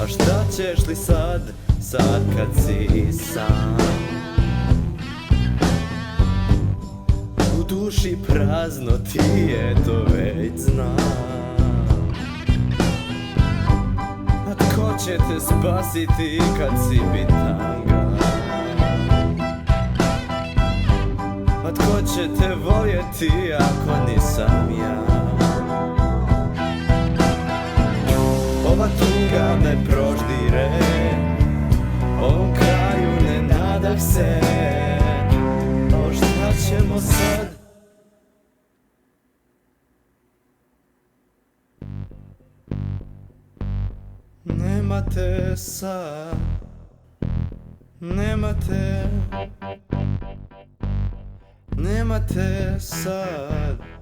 šta ćeš li sad, sad kad si sam? U duši prazno ti je, to već znam. A tko će te spasiti kad si bitanga? A tko će te voljeti ako nisam ja? Ova tuga me proždire, ovom kraju ne nadah se. O šta ćemo sad? Nema te sad, nema te sad.